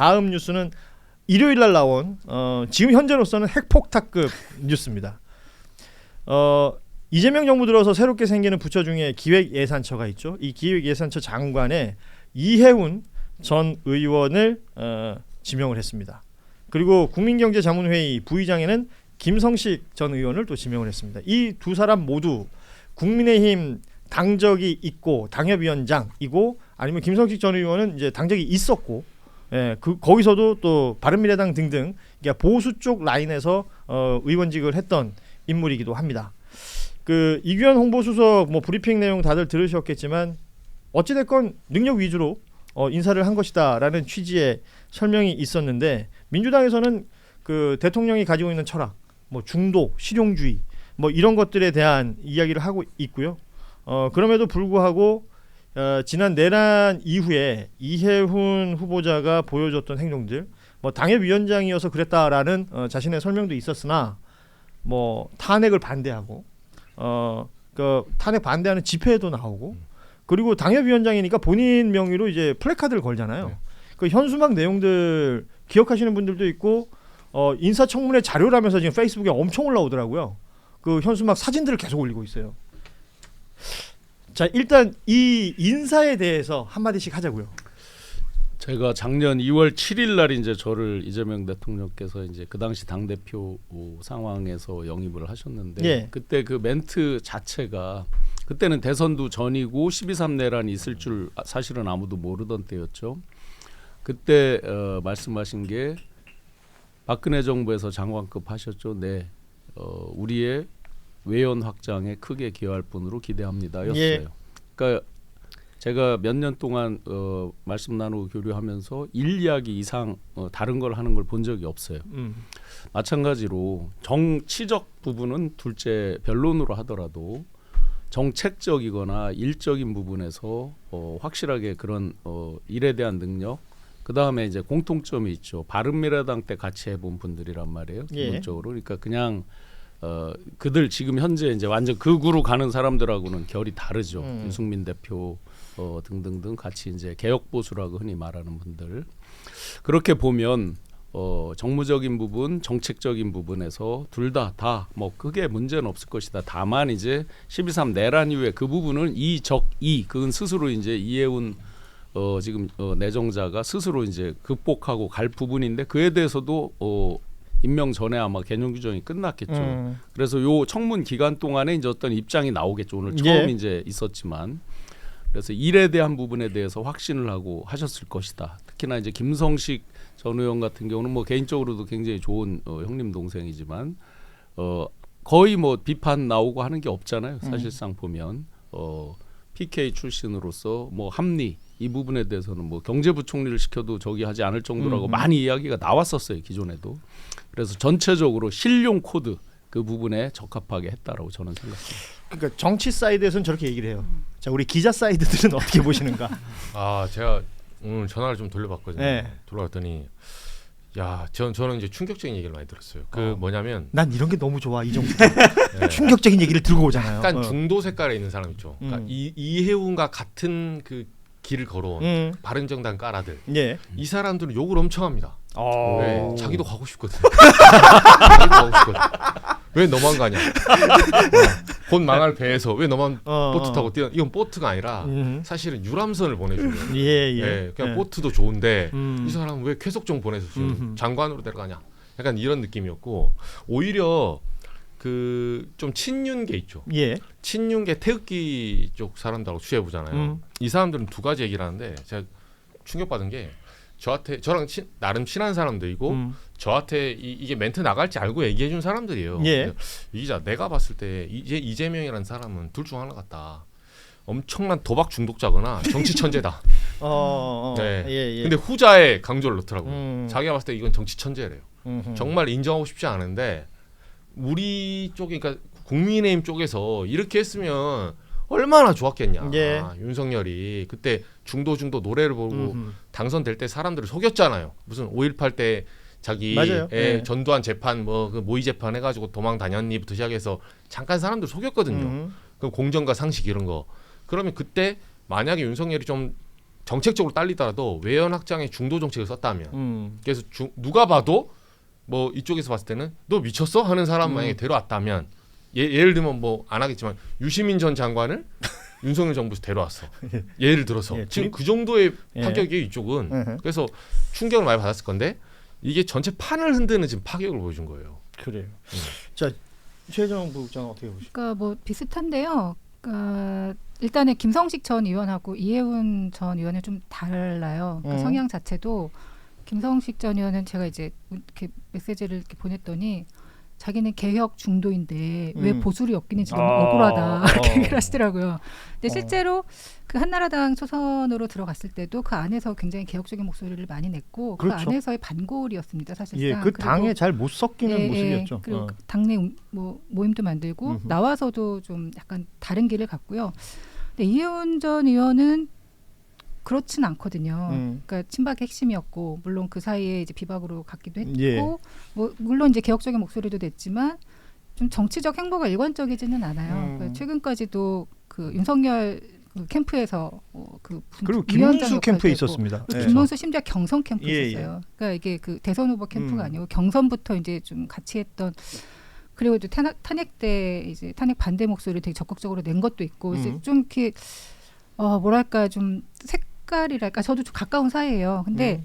다음 뉴스는 일요일 날 나온 지금 현재로서는 핵폭탄급 뉴스입니다. 이재명 정부 들어서 새롭게 생기는 부처 중에 기획예산처가 있죠. 이 기획예산처 장관에 이해훈 전 의원을 지명을 했습니다. 그리고 국민경제자문회의 부의장에는 김성식 전 의원을 또 지명을 했습니다. 이 두 사람 모두 국민의힘 당적이 있고 당협위원장이고 아니면 김성식 전 의원은 이제 당적이 있었고, 거기서도 또 바른미래당 등등 보수 쪽 라인에서 의원직을 했던 인물이기도 합니다. 그 이규현 홍보수석 뭐 브리핑 내용 다들 들으셨겠지만 어찌됐건 능력 위주로 인사를 한 것이다라는 취지의 설명이 있었는데 민주당에서는 그 대통령이 가지고 있는 철학, 뭐 중도, 실용주의, 뭐 이런 것들에 대한 이야기를 하고 있고요. 그럼에도 불구하고 지난 내란 이후에 이해훈 후보자가 보여줬던 행동들, 뭐 당협위원장이어서 그랬다라는 자신의 설명도 있었으나 뭐 탄핵을 반대하고 그 탄핵 반대하는 집회에도 나오고 그리고 당협위원장이니까 본인 명의로 이제 플래카드를 걸잖아요. 네. 그 현수막 내용들 기억하시는 분들도 있고 인사청문회 자료라면서 지금 페이스북에 엄청 올라오더라고요. 그 현수막 사진들을 계속 올리고 있어요. 자, 일단 이 인사에 대해서 한마디씩 하자고요. 제가 작년 2월 7일 날 이제 저를 이재명 대통령께서 이제 그 당시 당 대표 상황에서 영입을 하셨는데 예. 그때 그 멘트 자체가 그때는 대선도 전이고 12.3 내란이 있을 줄 사실은 아무도 모르던 때였죠. 그때 말씀하신 게 박근혜 정부에서 장관급 하셨죠. 네, 우리의 외연 확장에 크게 기여할 분으로 기대합니다였어요. 예. 그러니까 제가 몇 년 동안 말씀 나누고 교류하면서 일 이야기 이상 다른 걸 하는 걸 본 적이 없어요. 마찬가지로 정치적 부분은 둘째 변론으로 하더라도 정책적이거나 일적인 부분에서 확실하게 그런 일에 대한 능력, 그 다음에 이제 공통점이 있죠. 바른미래당 때 같이 해본 분들이란 말이에요. 기본적으로. 그러니까 그냥 그들 지금 현재 이제 완전 극으로 가는 사람들하고는 결이 다르죠. 유승민 대표 등등등 같이 이제 개혁 보수라고 흔히 말하는 분들. 그렇게 보면 정무적인 부분, 정책적인 부분에서 둘 다 뭐 크게 문제는 없을 것이다. 다만 이제 12.3 내란 이후에 그 부분은 이적이 그건 스스로 이제 이해훈 지금 내정자가 스스로 이제 극복하고 갈 부분인데 그에 대해서도 임명 전에 아마 개념 규정이 끝났겠죠. 그래서 요 청문 기간 동안에 이제 어떤 입장이 나오겠죠. 오늘 처음 예. 이제 있었지만 그래서 일에 대한 부분에 대해서 확신을 하고 하셨을 것이다. 특히나 이제 김성식 전 의원 같은 경우는 뭐 개인적으로도 굉장히 좋은 형님 동생이지만 거의 뭐 비판 나오고 하는 게 없잖아요. 사실상 보면 PK 출신으로서 뭐 합리 이 부분에 대해서는 뭐 경제부총리를 시켜도 저기 하지 않을 정도라고 많이 이야기가 나왔었어요. 기존에도. 그래서 전체적으로 실용 코드 그 부분에 적합하게 했다라고 저는 생각합니다. 그러니까 정치 사이드에서는 저렇게 얘기를 해요. 자, 우리 기자 사이드들은 어떻게 보시는가? 제가 오늘 전화를 좀 돌려봤거든요. 네. 돌아갔더니 저는 이제 충격적인 얘기를 많이 들었어요. 뭐냐면 난 이런 게 너무 좋아. 이 정도 충격적인 얘기를 들고 오잖아요. 약간 중도 색깔에 있는 사람 있죠. 그러니까 이해훈과 같은 그 길을 걸어온 바른정당 까라들. 예. 이 사람들은 욕을 엄청 합니다. 네, 자기도 가고 싶거든. 왜 너만 가냐? 곧 망할 배에서 왜 너만 보트 타고 뛰어? 이건 보트가 아니라 사실은 유람선을 보내주는. 네, 그냥 보트도 좋은데 이 사람은 왜 쾌속 좀 보내서 지금 장관으로 데려가냐? 약간 이런 느낌이었고 오히려 그 좀 친윤계 있죠. 예. 친윤계 태극기 쪽 사람들하고 취해 보잖아요. 이 사람들은 두 가지 얘기를 하는데 제가 충격받은 게 저랑 나름 친한 사람들이고 저한테 이게 멘트 나갈지 알고 얘기해준 사람들이에요. 예. 이 기자 내가 봤을 때 이재명이라는 사람은 둘 중 하나 같다. 엄청난 도박 중독자거나 정치 천재다. 네. 예. 근데 후자에 강조를 넣더라고요. 자기가 봤을 때 이건 정치 천재래요. 정말 인정하고 싶지 않은데 우리 쪽에 그러니까 국민의힘 쪽에서 이렇게 했으면 얼마나 좋았겠냐. 예. 윤석열이 그때 중도 노래를 부르고 당선될 때 사람들을 속였잖아요. 무슨 5.18 때 자기 전두환 재판 뭐 그 모의 재판 해가지고 도망 다녔니부터 시작해서 잠깐 사람들 속였거든요. 그 공정과 상식 이런 거. 그러면 그때 만약에 윤석열이 좀 정책적으로 딸리더라도 외연 확장의 중도 정책을 썼다면 그래서 누가 봐도 뭐 이쪽에서 봤을 때는 너 미쳤어? 하는 사람 만약에 데려왔다면 예를 들면 뭐 안 하겠지만 유시민 전 장관을 윤석열 정부에서 데려왔어. 예를 들어서 지금 그 정도의 파격이 이쪽은 그래서 충격을 많이 받았을 건데 이게 전체 판을 흔드는 지금 파격을 보여준 거예요. 그래요. 자 최혜정 부국장 어떻게 보십니까? 그러니까 뭐 비슷한데요. 그러니까 일단은 김성식 전 의원하고 이해운 전 의원은 좀 달라요. 그러니까 성향 자체도 김성식 전 의원은 제가 이제 이렇게 메시지를 이렇게 보냈더니 자기는 개혁 중도인데 왜 보수를 엮이는지 너무 억울하다 이렇게 얘기를 하시더라고요. 근데 실제로 그 한나라당 초선으로 들어갔을 때도 그 안에서 굉장히 개혁적인 목소리를 많이 냈고 그렇죠. 그 안에서의 반골이었습니다. 사실상. 예, 그 당에 잘 못 섞이는 모습이었죠. 그리고 당내 모임도 만들고 나와서도 좀 약간 다른 길을 갔고요. 근데 이해운 전 의원은 그렇진 않거든요. 그러니까 친박의 핵심이었고 물론 그 사이에 이제 비박으로 갔기도 했고 뭐 물론 이제 개혁적인 목소리도 냈지만 좀 정치적 행보가 일관적이지는 않아요. 그러니까 최근까지도 그 윤석열 그 캠프에서 그리고 김문수 캠프에 있었습니다. 김문수 심지어 경선 캠프에 있었어요. 그러니까 이게 그 대선 후보 캠프가 아니고 경선부터 이제 좀 같이 했던. 그리고 이제 탄핵 때 이제 탄핵 반대 목소리를 되게 적극적으로 낸 것도 있고 이제 좀 이렇게 뭐랄까 좀 색깔이랄까 저도 좀 가까운 사이예요. 근데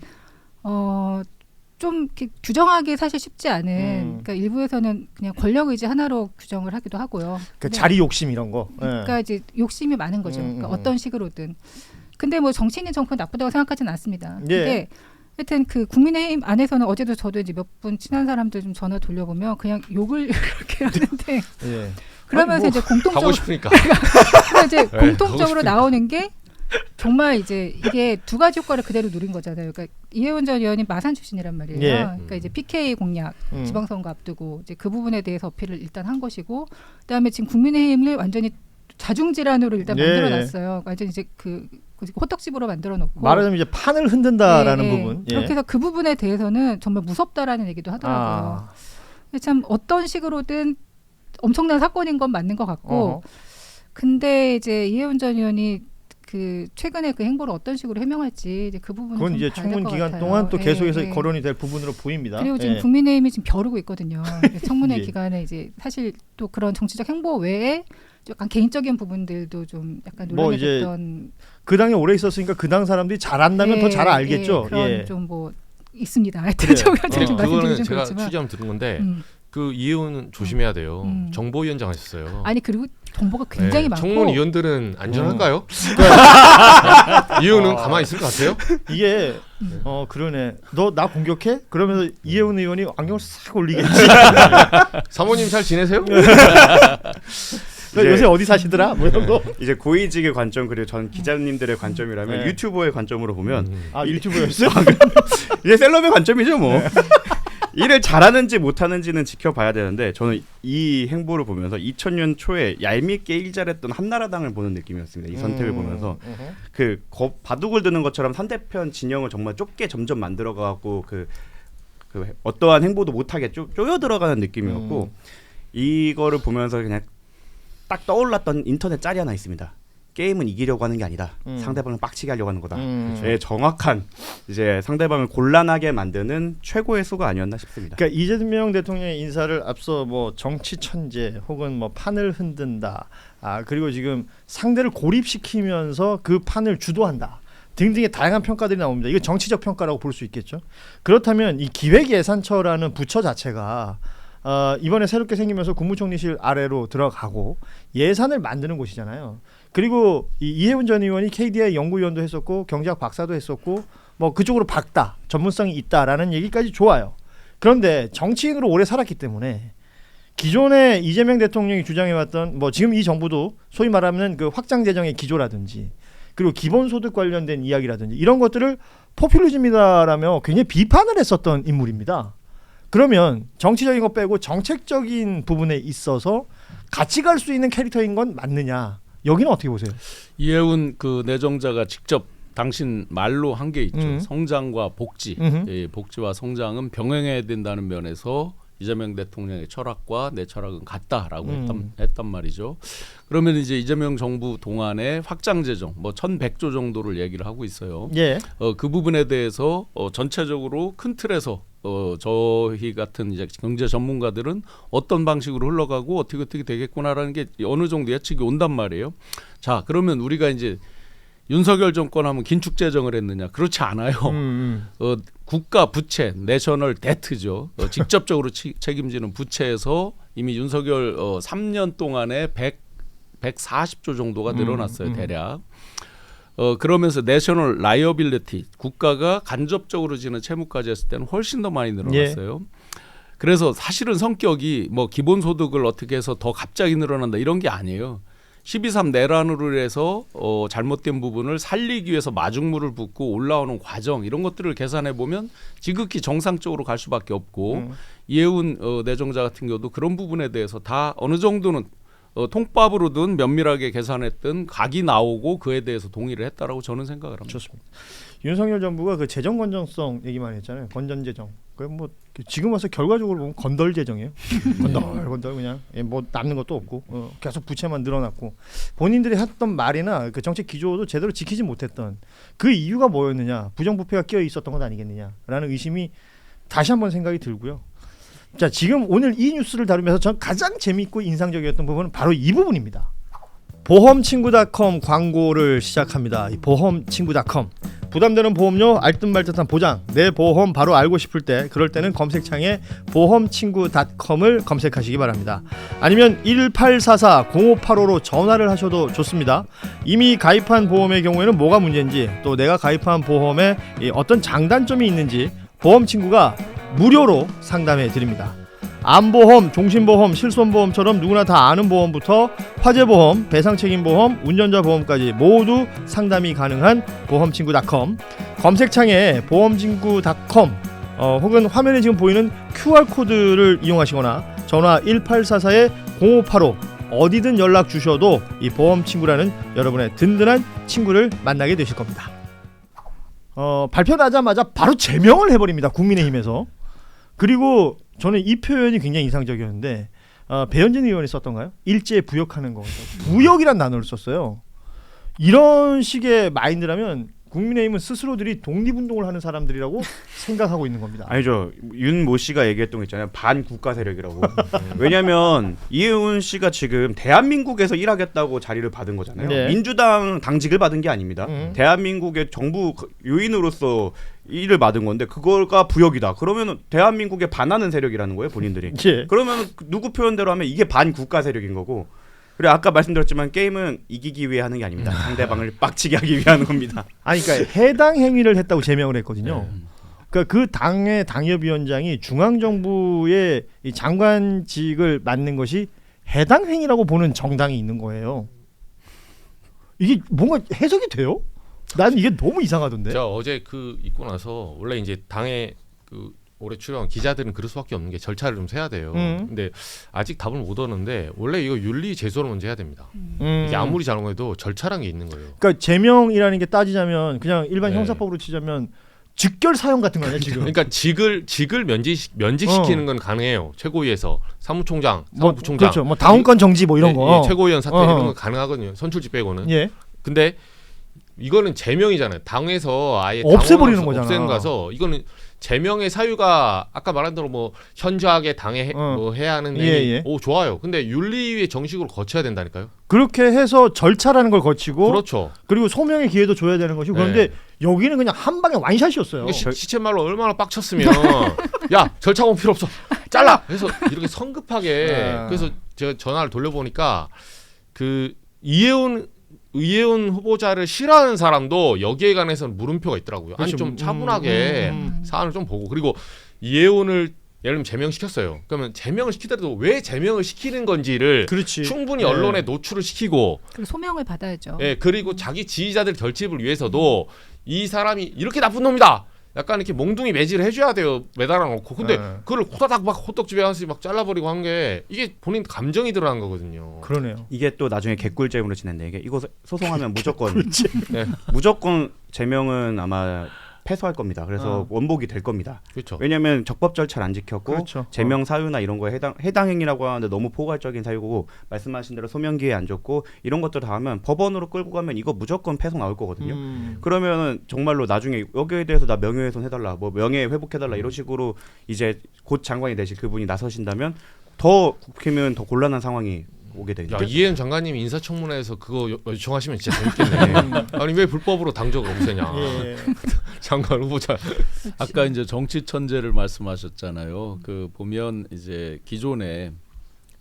좀 이렇게 규정하기 사실 쉽지 않은 그러니까 일부에서는 그냥 권력 의지 하나로 규정을 하기도 하고요. 그러니까 자리 욕심 이런 거. 그러니까 이제 욕심이 많은 거죠. 그러니까 어떤 식으로든. 근데 뭐 정치인의 정권 나쁘다고 생각하지는 않습니다. 근데 하여튼 그 국민의힘 안에서는 어제도 저도 이제 몇 분 친한 사람들 좀 전화 돌려보면 그냥 욕을 이렇게 하는데 그러면서 이제 공통적으로 가고 싶으니까. 이제 공통적으로 나오는 게 정말 이제 이게 두 가지 효과를 그대로 누린 거잖아요. 그러니까 이해원 전 의원이 마산 출신이란 말이에요. 그러니까 이제 PK 공약 지방선거 앞두고 이제 그 부분에 대해서 어필을 일단 한 것이고, 그다음에 지금 국민의힘을 완전히 자중질환으로 일단 만들어놨어요. 완전 이제 그 호떡집으로 만들어놓고 말하자면 이제 판을 흔든다라는 부분. 그렇게 해서 그 부분에 대해서는 정말 무섭다라는 얘기도 하더라고요. 참 어떤 식으로든 엄청난 사건인 건 맞는 것 같고, 근데 이제 이해원 전 의원이 그 최근에 그 행보를 어떤 식으로 해명할지 이제 그 부분은 그건 좀 이제 봐야 청문 될 것 기간 같아요. 동안 또 계속해서 거론이 될 부분으로 보입니다. 그리고 지금 국민의힘이 지금 벼르고 있거든요. 청문회 기간에 이제 사실 또 그런 정치적 행보 외에 약간 개인적인 부분들도 좀 약간 논란이 됐던. 그 당에 오래 있었으니까 그 당 사람들이 잘한다면 더 잘 알겠죠. 그런 좀 뭐 있습니다. 하여튼 그거는 제가 취재하면 들은 건데 그 이해훈은 조심해야 돼요. 정보위원장 하셨어요. 아니 그리고 정보가 굉장히 많고. 청문위원들은 안전할까요? 이해훈은 가만히 있을 것 같아요? 이게 그러네. 너 나 공격해? 그러면서 이해훈 의원이 안경을 싹 올리겠지. 사모님 잘 지내세요? 요새 어디 사시더라? 뭐 이런 거. 이제 고위직의 관점 그리고 전 기자님들의 관점이라면 유튜버의 관점으로 보면 유튜버였어요? 이제 셀럽의 관점이죠 뭐. 일을 잘하는지 못하는지는 지켜봐야 되는데 저는 이 행보를 보면서 2000년 초에 얄밉게 일잘했던 한나라당을 보는 느낌이었습니다. 이 선택을 보면서 그 바둑을 드는 것처럼 상대편 진영을 정말 좁게 점점 만들어가고 그 어떠한 행보도 못하게 쪼여 들어가는 느낌이었고 이거를 보면서 그냥 딱 떠올랐던 인터넷 짤이 하나 있습니다. 게임은 이기려고 하는 게 아니다. 상대방을 빡치게 하려고 하는 거다. 정확한 이제 상대방을 곤란하게 만드는 최고의 수가 아니었나 싶습니다. 그러니까 이재명 대통령의 인사를 앞서 뭐 정치 천재 혹은 뭐 판을 흔든다. 그리고 지금 상대를 고립시키면서 그 판을 주도한다. 등등의 다양한 평가들이 나옵니다. 이거 정치적 평가라고 볼 수 있겠죠. 그렇다면 이 기획예산처라는 부처 자체가 이번에 새롭게 생기면서 국무총리실 아래로 들어가고 예산을 만드는 곳이잖아요. 그리고 이해훈 전 의원이 KDI 연구위원도 했었고 경제학 박사도 했었고 뭐 그쪽으로 박다, 전문성이 있다라는 얘기까지 좋아요. 그런데 정치인으로 오래 살았기 때문에 기존에 이재명 대통령이 주장해왔던 뭐 지금 이 정부도 소위 말하면 그 확장 재정의 기조라든지 그리고 기본소득 관련된 이야기라든지 이런 것들을 포퓰리즘이다라며 굉장히 비판을 했었던 인물입니다. 그러면 정치적인 거 빼고 정책적인 부분에 있어서 같이 갈 수 있는 캐릭터인 건 맞느냐? 여기는 어떻게 보세요? 이해훈 그 내정자가 직접 당신 말로 한 게 있죠. 성장과 복지, 복지와 성장은 병행해야 된다는 면에서 이재명 대통령의 철학과 내 철학은 같다라고 했단 말이죠. 그러면 이제 이재명 정부 동안에 확장 재정 뭐 1,100조 정도를 얘기를 하고 있어요. 예. 그 부분에 대해서 전체적으로 큰 틀에서 저희 같은 이제 경제 전문가들은 어떤 방식으로 흘러가고 어떻게 되겠구나라는 게 어느 정도 예측이 온단 말이에요. 자, 그러면 우리가 이제 윤석열 정권 하면 긴축 재정을 했느냐? 그렇지 않아요. 국가 부채, 내셔널 데트죠. 직접적으로 책임지는 부채에서 이미 윤석열 3년 동안에 140조 정도가 늘어났어요, 대략. 그러면서 내셔널 라이어빌리티, 국가가 간접적으로 지는 채무까지 했을 때는 훨씬 더 많이 늘어났어요. 예. 그래서 사실은 성격이 뭐 기본소득을 어떻게 해서 더 갑자기 늘어난다 이런 게 아니에요. 12.3 내란으로 해서 잘못된 부분을 살리기 위해서 마중물을 붓고 올라오는 과정 이런 것들을 계산해 보면 지극히 정상적으로 갈 수밖에 없고 이해운 내정자 같은 경우도 그런 부분에 대해서 다 어느 정도는 통밥으로든 면밀하게 계산했던 각이 나오고 그에 대해서 동의를 했다라고 저는 생각을 합니다. 좋습니다. 윤석열 정부가 그 재정 건전성 얘기만 했잖아요. 건전 재정. 그 뭐 지금 와서 결과적으로 보면 건덜 재정이에요. 건덜 그냥 뭐 남는 것도 없고 계속 부채만 늘어났고 본인들이 했던 말이나 그 정책 기조도 제대로 지키지 못했던 그 이유가 뭐였느냐? 부정부패가 끼어 있었던 것 아니겠느냐라는 의심이 다시 한번 생각이 들고요. 자, 지금 오늘 이 뉴스를 다루면서 전 가장 재미있고 인상적이었던 부분은 바로 이 부분입니다. 보험친구닷컴 광고를 시작합니다. 이 보험친구닷컴 부담되는 보험료 알듯말듯한 보장 내 보험 바로 알고 싶을 때 그럴 때는 검색창에 보험친구닷컴을 검색하시기 바랍니다. 아니면 1844-0585로 전화를 하셔도 좋습니다. 이미 가입한 보험의 경우에는 뭐가 문제인지 또 내가 가입한 보험에 어떤 장단점이 있는지 보험친구가 무료로 상담해 드립니다. 암보험, 종신보험, 실손보험처럼 누구나 다 아는 보험부터 화재보험, 배상책임보험, 운전자보험까지 모두 상담이 가능한 보험친구닷컴 검색창에 보험친구닷컴 혹은 화면에 지금 보이는 QR코드를 이용하시거나 전화 1844-0585 어디든 연락 주셔도 이 보험친구라는 여러분의 든든한 친구를 만나게 되실 겁니다. 발표나자마자 바로 제명을 해버립니다. 국민의힘에서. 그리고 저는 이 표현이 굉장히 인상적이었는데 배현진 의원이 썼던가요? 일제에 부역하는 거. 부역이란 단어를 썼어요. 이런 식의 마인드라면 국민의힘은 스스로들이 독립운동을 하는 사람들이라고 생각하고 있는 겁니다. 아니죠. 윤모 씨가 얘기했던 거 있잖아요. 반국가 세력이라고. 왜냐하면 이해운 씨가 지금 대한민국에서 일하겠다고 자리를 받은 거잖아요. 네. 민주당 당직을 받은 게 아닙니다. 대한민국의 정부 요인으로서 일을 받은 건데 그거가 부역이다. 그러면 대한민국에 반하는 세력이라는 거예요, 본인들이. 예. 그러면 누구 표현대로 하면 이게 반국가 세력인 거고. 그리고 아까 말씀드렸지만 게임은 이기기 위해 하는 게 아닙니다. 상대방을 빡치게 하기 위해 하는 겁니다. 아니 그러니까 해당 행위를 했다고 제명을 했거든요. 그러니까 그 당의 당협위원장이 중앙정부의 이 장관직을 맡는 것이 해당 행위라고 보는 정당이 있는 거예요. 이게 뭔가 해석이 돼요? 난 이게 너무 이상하던데. 제가 어제 그 있고 나서 원래 이제 당에 그 올해 출연 기자들은 그럴 수밖에 없는 게 절차를 좀 세야 돼요. 근데 아직 답을 못 얻었는데 원래 이거 윤리 제소를 먼저 해야 됩니다. 이게 아무리 잘못해도 절차란 게 있는 거예요. 그러니까 제명이라는 게 따지자면 그냥 일반 형사법으로 치자면 직결 사형 같은 거 아니야 지금? 그러니까 직을 면직시키는 건 가능해요. 최고위에서 사무총장, 사무부총장, 그렇죠. 뭐 다운권 정지 뭐 이런 거. 예, 최고위원 사퇴 이런 건 가능하거든요. 선출직 빼고는. 예. 근데 이거는 제명이잖아요. 당에서 아예 없애버리는 거잖아. 없애는 거서 이거는 제명의 사유가 아까 말한 대로 뭐 현저하게 당에 뭐 해야 하는 행위. 오 좋아요. 근데 윤리위의 정식으로 거쳐야 된다니까요. 그렇게 해서 절차라는 걸 거치고 그렇죠. 그리고 소명의 기회도 줘야 되는 것이고 그런데 여기는 그냥 한 방에 완샷이었어요. 시쳇말로 얼마나 빡쳤으면 야 절차 공 필요 없어. 잘라. 그래서 이렇게 성급하게 그래서 제가 전화를 돌려보니까 그 이해운 후보자를 싫어하는 사람도 여기에 관해서는 물음표가 있더라고요. 그렇죠. 아니 좀 차분하게 사안을 좀 보고 그리고 이해운을 예를 들면 제명시켰어요. 그러면 제명을 시키더라도 왜 제명을 시키는 건지를 그렇지. 충분히 언론에 노출을 시키고 그리고 소명을 받아야죠. 예, 그리고 자기 지지자들 결집을 위해서도 이 사람이 이렇게 나쁜 놈이다. 약간 이렇게 몽둥이 매질을 해줘야 돼요. 매달아 놓고. 근데 그걸 호다닥 막 호떡집에 가서 막 잘라버리고 한 게 이게 본인 감정이 드러난 거거든요. 그러네요. 이게 또 나중에 개꿀잼으로 지낸다. 이게 이거 소송하면 무조건 무조건 제명은 아마 패소할 겁니다. 그래서 원복이 될 겁니다. 그렇죠. 왜냐하면 적법 절차를 안 지켰고 그렇죠. 제명 사유나 이런 거에 해당 행위라고 하는데 너무 포괄적인 사유고 말씀하신 대로 소명기에 안 줬고 이런 것들 다 하면 법원으로 끌고 가면 이거 무조건 패소 나올 거거든요. 그러면은 정말로 나중에 여기에 대해서 나 명예훼손 해달라, 뭐 명예 회복해달라 이런 식으로 이제 곧 장관이 되실 그분이 나서신다면 더 국회면 더 곤란한 상황이 오게 되죠. 이해은 장관님이 인사청문회에서 그거 요청하시면 진짜 재밌겠네. 아니 왜 불법으로 당적을 없애냐. 예. 장관 후보자. 아까 이제 정치 천재를 말씀하셨잖아요. 그 보면 이제 기존에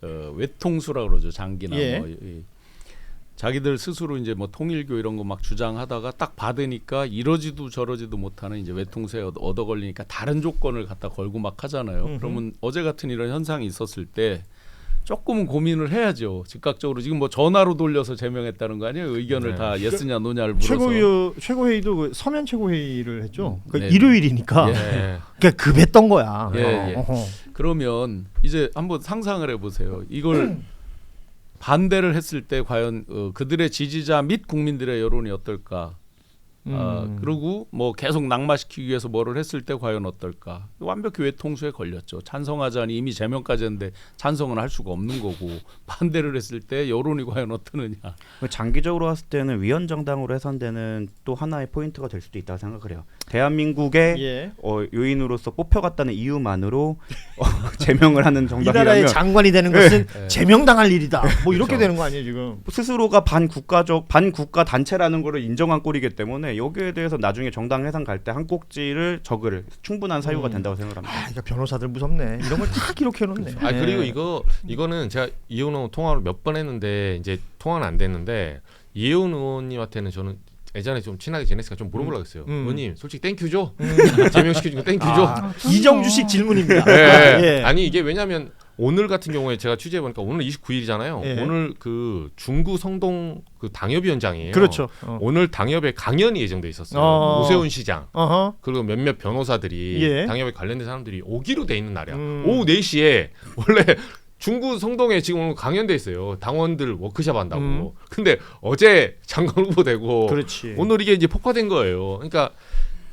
외통수라 그러죠. 장기나 예. 뭐 자기들 스스로 이제 뭐 통일교 이런 거 막 주장하다가 딱 받으니까 이러지도 저러지도 못하는 이제 외통수에 얻어 걸리니까 다른 조건을 갖다 걸고 막 하잖아요. 그러면 어제 같은 이런 현상이 있었을 때 조금은 고민을 해야죠. 즉각적으로 지금 뭐 전화로 돌려서 제명했다는 거 아니에요? 의견을 네. 다 예스냐 노냐를 물어서. 최고회의도 그 서면 최고회의를 했죠. 그 네. 일요일이니까 예. 그러니까 급했던 거야. 예. 어허. 그러면 이제 한번 상상을 해보세요. 이걸 반대를 했을 때 과연 그들의 지지자 및 국민들의 여론이 어떨까? 그리고 뭐 계속 낙마시키기 위해서 뭐를 했을 때 과연 어떨까? 완벽히 외통수에 걸렸죠. 찬성하자니 이미 제명까지 했는데 찬성은 할 수가 없는 거고 반대를 했을 때 여론이 과연 어떠느냐. 장기적으로 봤을 때는 위헌정당으로 해산되는 또 하나의 포인트가 될 수도 있다고 생각을 해요. 대한민국의 예. 요인으로서 뽑혀갔다는 이유만으로 제명을 하는 이 정당이라면 나라의 장관이 되는 것은 네. 제명당할 일이다. 뭐 이렇게 그렇죠. 되는 거 아니에요 지금? 스스로가 반국가 단체라는 거를 인정한 꼴이기 때문에 여기에 대해서 나중에 정당 해산 갈 때 한 꼭지를 적을 충분한 사유가 된다고 생각합니다. 그러니까 변호사들 무섭네. 이런 걸 다 기록해 놓네. 아 그리고 이거는 제가 이혜훈 의원 통화를 몇 번 했는데 이제 통화는 안 됐는데 이혜훈 의원님한테는 저는 예전에 좀 친하게 지냈으니까 좀 물어보려고 했어요. 의원님 솔직히 땡큐죠? 제명시켜준 거 땡큐죠? 이정주식 질문입니다. 예. 아니 이게 왜냐하면 오늘 같은 경우에 제가 취재해 보니까 오늘 29일이잖아요. 예. 오늘 그 중구 성동 그 당협위원장이에요. 그렇죠. 오늘 당협에 강연이 예정돼 있었어요. 오세훈 시장 그리고 몇몇 변호사들이 예. 당협에 관련된 사람들이 오기로 돼 있는 날이야. 오후 4시에 원래 중구 성동에 지금 오늘 강연돼 있어요. 당원들 워크숍 한다고. 근데 어제 장관 후보 되고 그렇지. 오늘 이게 이제 폭파된 거예요. 그러니까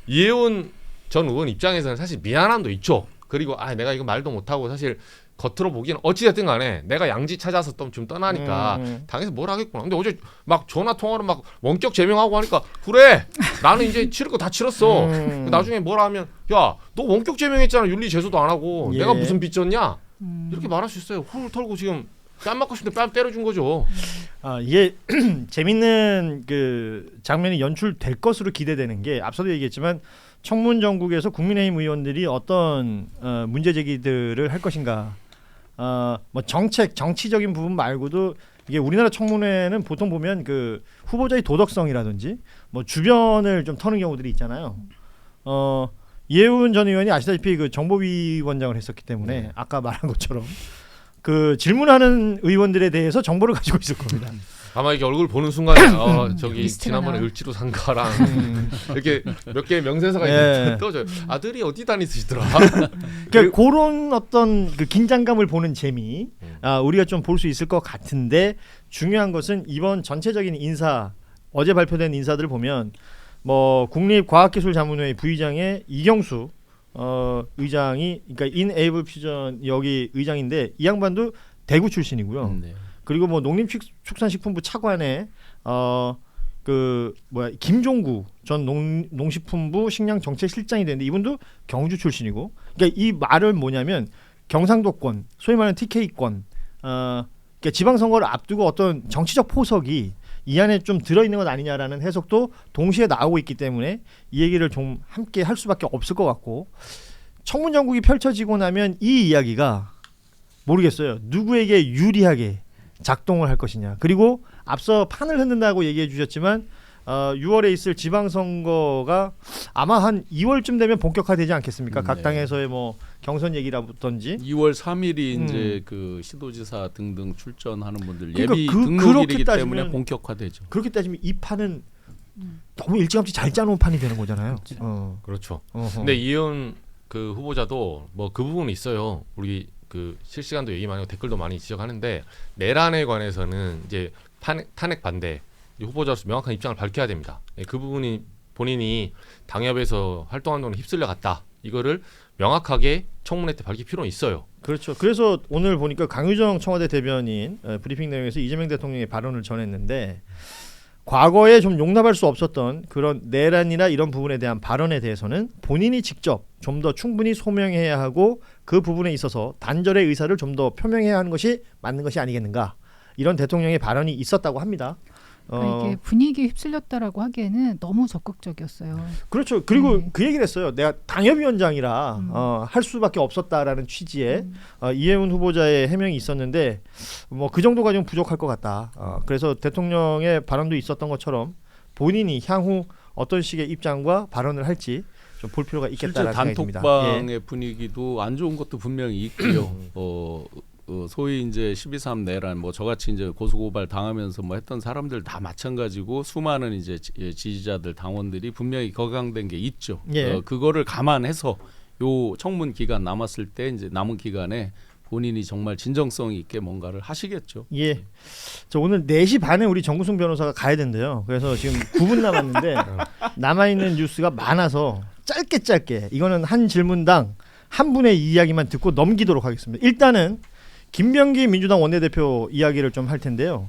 이혜훈 전 의원 입장에서는 사실 미안함도 있죠. 그리고 내가 이거 말도 못하고 사실 겉으로 보기에는 어찌됐든 간에 내가 양지 찾아서 좀 떠나니까 당에서 뭘 하겠구나. 근데 어제 막 전화 통화로 막 원격 제명하고 하니까 그래 나는 이제 치를 거 다 치렀어. 나중에 뭐라 하면 야 너 원격 제명했잖아. 윤리 제소도 안 하고 예. 내가 무슨 빚졌냐 이렇게 말할 수 있어요. 훌 털고 지금 뺨 맞고 싶은데 뺨 때려준 거죠. 이게 재밌는 그 장면이 연출될 것으로 기대되는 게 앞서도 얘기했지만 청문 정국에서 국민의힘 의원들이 어떤 문제 제기들을 할 것인가. 뭐 정치적인 부분 말고도 이게 우리나라 청문회는 보통 보면 그 후보자의 도덕성이라든지 뭐 주변을 좀 터는 경우들이 있잖아요. 이혜훈 전 의원이 아시다시피 그 정보위원장을 했었기 때문에 아까 말한 것처럼 그 질문하는 의원들에 대해서 정보를 가지고 있을 겁니다. 아마 이게 얼굴 보는 순간에 저기 지난번에 을지로 상가랑 이렇게 몇 개의 명세서가 있는데 떠져요. 아들이 어디 다니시더라. 그러니까 그런 어떤 그 긴장감을 보는 재미 우리가 좀 볼 수 있을 것 같은데 중요한 것은 이번 전체적인 인사 어제 발표된 인사들을 보면 뭐 국립과학기술자문회 부의장의 이경수 의장이 그러니까 인에이블 퓨전 여기 의장인데 이 양반도 대구 출신이고요. 네. 그리고 뭐 농림축산식품부 차관에 그 김종구 전 농식품부 식량정책실장이 되는데 이분도 경주 출신이고 그러니까 이 말은 뭐냐면 경상도권 소위 말하는 TK권 그러니까 지방선거를 앞두고 어떤 정치적 포석이 이 안에 좀 들어있는 것 아니냐라는 해석도 동시에 나오고 있기 때문에 이 얘기를 좀 함께 할 수밖에 없을 것 같고 청문 정국이 펼쳐지고 나면 이 이야기가 모르겠어요. 누구에게 유리하게 작동을 할 것이냐. 그리고 앞서 판을 흔든다고 얘기해 주셨지만 6월에 있을 지방선거가 아마 한 2월쯤 되면 본격화되지 않겠습니까? 각 당에서의 뭐 경선 얘기라든지 2월 3일이 이제 그 시도지사 등등 출전하는 분들 그러니까 예비 그렇게 등록일이기 따지면- 때문에 본격화되죠. 그렇게 따지면 이 판은 너무 일찌감치 잘 짜놓은 판이 되는 거잖아요. 그렇죠. 어허. 근데 이혜훈 그 후보자도 뭐 그 부분은 있어요. 우리 그 실시간도 얘기 많이 하고 댓글도 많이 지적하는데 내란에 관해서는 이제 탄핵 반대 후보자로서 명확한 입장을 밝혀야 됩니다. 그 부분이 본인이 당협에서 활동한 동안 휩쓸려 갔다. 이거를 명확하게 청문회 때 밝힐 필요는 있어요. 그렇죠. 그래서 오늘 보니까 강유정 청와대 대변인 브리핑 내용에서 이재명 대통령의 발언을 전했는데 과거에 좀 용납할 수 없었던 그런 내란이나 이런 부분에 대한 발언에 대해서는 본인이 직접 좀 더 충분히 소명해야 하고 그 부분에 있어서 단절의 의사를 좀 더 표명해야 하는 것이 맞는 것이 아니겠는가. 이런 대통령의 발언이 있었다고 합니다. 그러니까 이게 분위기에 휩쓸렸다라고 하기에는 너무 적극적이었어요. 그렇죠. 그리고 그 얘기를 했어요. 내가 당협위원장이라 할 수밖에 없었다라는 취지의 이해운 후보자의 해명이 있었는데 뭐 그 정도가 좀 부족할 것 같다. 그래서 대통령의 발언도 있었던 것처럼 본인이 향후 어떤 식의 입장과 발언을 할지 좀 볼 필요가 있겠다라는 생각이 듭니다. 단톡방의 분위기도 안 좋은 것도 분명히 있고요. 소위 이제 12.3 내란 뭐 저같이 이제 고소고발 당하면서 뭐 했던 사람들 다 마찬가지고 수많은 이제 지지자들 당원들이 분명히 격앙된 게 있죠. 그거를 감안해서 요 청문 기간 남았을 때 이제 남은 기간에 본인이 정말 진정성 있게 뭔가를 하시겠죠. 예. 저 오늘 4시 반에 우리 정구승 변호사가 가야 된대요. 그래서 지금 9분 남았는데 남아있는 뉴스가 많아서 짧게 이거는 한 질문당 한 분의 이야기만 듣고 넘기도록 하겠습니다. 일단은 김병기 민주당 원내대표 이야기를 좀 할 텐데요.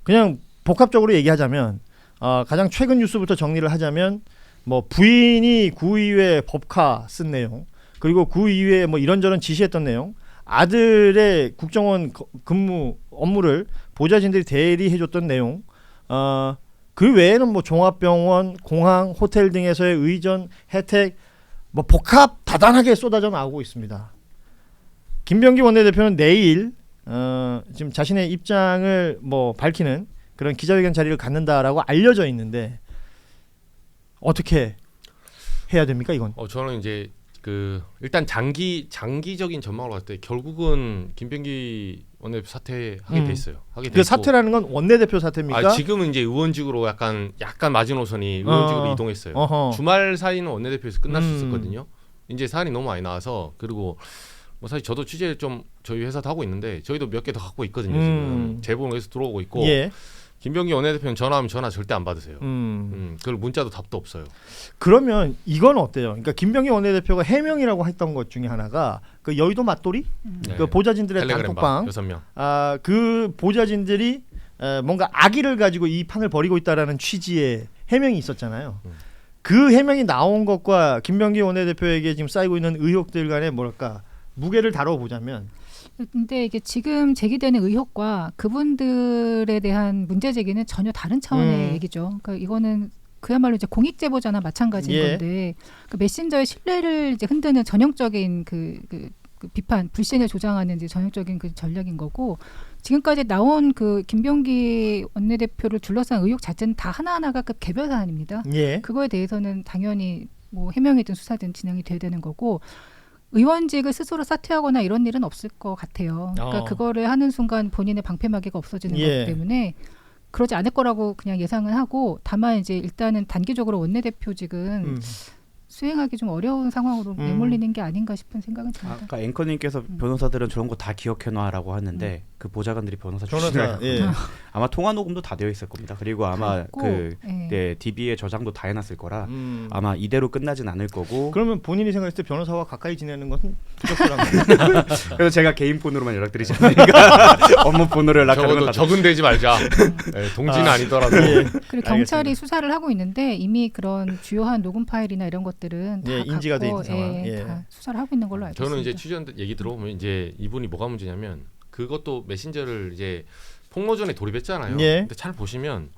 그냥 복합적으로 얘기하자면 가장 최근 뉴스부터 정리를 하자면 뭐 부인이 구의회 법카 쓴 내용 그리고 구의회에 뭐 이런저런 지시했던 내용 아들의 국정원 근무 업무를 보좌진들이 대리해줬던 내용 그 외에는 뭐 종합병원, 공항, 호텔 등에서의 의전, 혜택 뭐 복합 다단하게 쏟아져 나오고 있습니다. 김병기 원내대표는 내일 지금 자신의 입장을 뭐 밝히는 그런 기자회견 자리를 갖는다라고 알려져 있는데 어떻게 해야 됩니까 이건? 저는 이제 일단 장기적인 전망으로 봤을 때 결국은 김병기 원내대표 사퇴하게 돼 있어요. 하게 돼 그 있고. 사퇴라는 건 원내대표 사퇴입니까? 지금은 이제 의원직으로 약간 마지노선이 의원직으로 이동했어요. 주말 사이는 원내대표에서 끝날 수 있었거든요. 이제 사안이 너무 많이 나와서 그리고 뭐 사실 저도 취재 좀 저희 회사도 하고 있는데 저희도 몇 개 더 갖고 있거든요. 지금 제보는 계속 들어오고 있고 김병기 원내대표는 전화하면 전화 절대 안 받으세요. 그리고 문자도 답도 없어요. 그러면 이건 어때요? 그러니까 김병기 원내대표가 해명이라고 했던 것 중에 하나가 그 여의도 맞돌이 그 보좌진들의 단톡방 6명. 그 보좌진들이 뭔가 악의를 가지고 이 판을 벌이고 있다라는 취지의 해명이 있었잖아요. 그 해명이 나온 것과 김병기 원내대표에게 지금 쌓이고 있는 의혹들 간의 뭐랄까 무게를 다뤄보자면 근데 이게 지금 제기되는 의혹과 그분들에 대한 문제 제기는 전혀 다른 차원의 얘기죠. 그러니까 이거는 그야말로 이제 공익 제보자나 마찬가지인 건데 그 메신저의 신뢰를 이제 흔드는 전형적인 그 비판, 불신을 조장하는 이제 전형적인 그 전략인 거고 지금까지 나온 그 김병기 원내대표를 둘러싼 의혹 자체는 다 하나하나가 그 개별 사안입니다. 그거에 대해서는 당연히 뭐 해명이든 수사든 진행이 돼야 되는 거고. 의원직을 스스로 사퇴하거나 이런 일은 없을 것 같아요. 그러니까 그거를 하는 순간 본인의 방패막이가 없어지는 거기 때문에 그러지 않을 거라고 그냥 예상을 하고 다만 이제 일단은 단기적으로 원내대표직은 수행하기 좀 어려운 상황으로 내몰리는 게 아닌가 싶은 생각은 듭니다. 아까 앵커님께서 변호사들은 저런 거 다 기억해놔라고 하는데 그 보좌관들이 변호사 출신이라 아마 통화 녹음도 다 되어 있을 겁니다. 그리고 아마 DB에 저장도 다 해놨을 거라 아마 이대로 끝나진 않을 거고. 그러면 본인이 생각했을 때 변호사와 가까이 지내는 것은 부적절한 거예요. 그래서 제가 개인 폰으로만 연락드리지 않으니까 업무 폰으로 연락하는 건 적은되지 말자. 동지는 아니더라도. 그리고 경찰이 수사를 하고 있는데 이미 그런 주요한 녹음 파일이나 이런 것들은 다 인지가 돼 있는 상황. 다 수사를 하고 있는 걸로 알고 있습니다. 저는 이제 취재원들 얘기 들어보면 이제 이분이 뭐가 문제냐면 그것도 메신저를 이제 폭로전에 돌입했잖아요. 근데 잘 보시면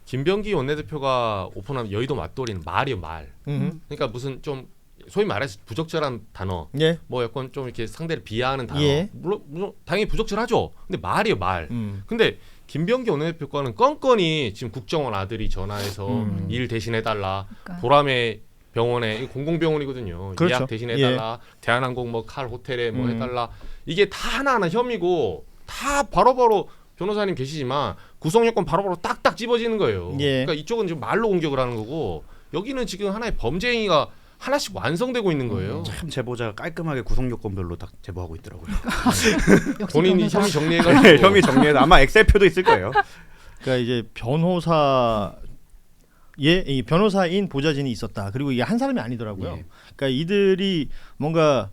김병기 원내대표가 오픈한 여의도 맞돌이는 말이요 말. 그러니까 무슨 좀 소위 말해서 부적절한 단어, 뭐 약간 좀 이렇게 상대를 비하하는 단어. 물론 당연히 부적절하죠. 근데 말이요 말. 근데 김병기 원내대표과는 건건이 지금 국정원 아들이 전화해서 일 대신해달라. 보람의 병원에 공공병원이거든요. 그렇죠. 예약 대신해달라. 대한항공 뭐 칼 호텔에 뭐 해달라. 이게 다 하나하나 혐의고 다 바로바로 변호사님 계시지만 구성 요건 바로바로 딱딱 집어지는 거예요. 그러니까 이쪽은 지금 말로 공격을 하는 거고 여기는 지금 하나의 범죄 행위가 하나씩 완성되고 있는 거예요. 참 제보자가 깔끔하게 구성 요건별로 딱 제보하고 있더라고요. 본인이 혐의 정리해가지고 혐의 정리해 아마 엑셀표도 있을 거예요. 그러니까 이제 변호사 이 변호사인 보좌진이 있었다. 그리고 이게 한 사람이 아니더라고요. 예. 그러니까 이들이 뭔가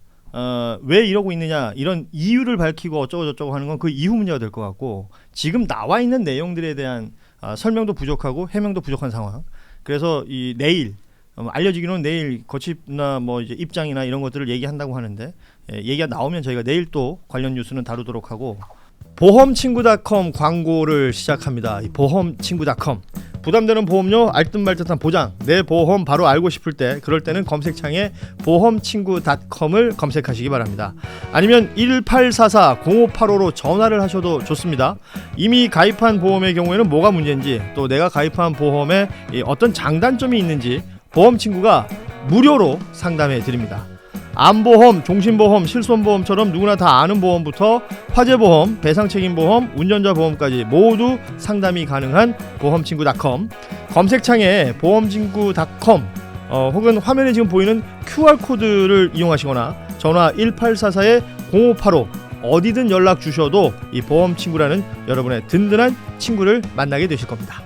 왜 이러고 있느냐 이런 이유를 밝히고 어쩌고 저쩌고 하는 건 그 이후 문제가 될 것 같고 지금 나와 있는 내용들에 대한 설명도 부족하고 해명도 부족한 상황. 그래서 이 내일 알려지기로는 내일 거취나 뭐 이제 입장이나 이런 것들을 얘기한다고 하는데 얘기가 나오면 저희가 내일 또 관련 뉴스는 다루도록 하고 보험친구닷컴 광고를 시작합니다. 이 보험친구닷컴 부담되는 보험료 알듯말듯한 보장 내 보험 바로 알고 싶을 때 그럴 때는 검색창에 보험친구닷컴을 검색하시기 바랍니다. 아니면 1844-0585로 전화를 하셔도 좋습니다. 이미 가입한 보험의 경우에는 뭐가 문제인지 또 내가 가입한 보험에 어떤 장단점이 있는지 보험친구가 무료로 상담해 드립니다. 암보험, 종신보험, 실손보험처럼 누구나 다 아는 보험부터 화재보험, 배상책임보험, 운전자보험까지 모두 상담이 가능한 보험친구닷컴 검색창에 보험친구닷컴 혹은 화면에 지금 보이는 QR코드를 이용하시거나 전화 1844-0585 어디든 연락 주셔도 이 보험친구라는 여러분의 든든한 친구를 만나게 되실 겁니다.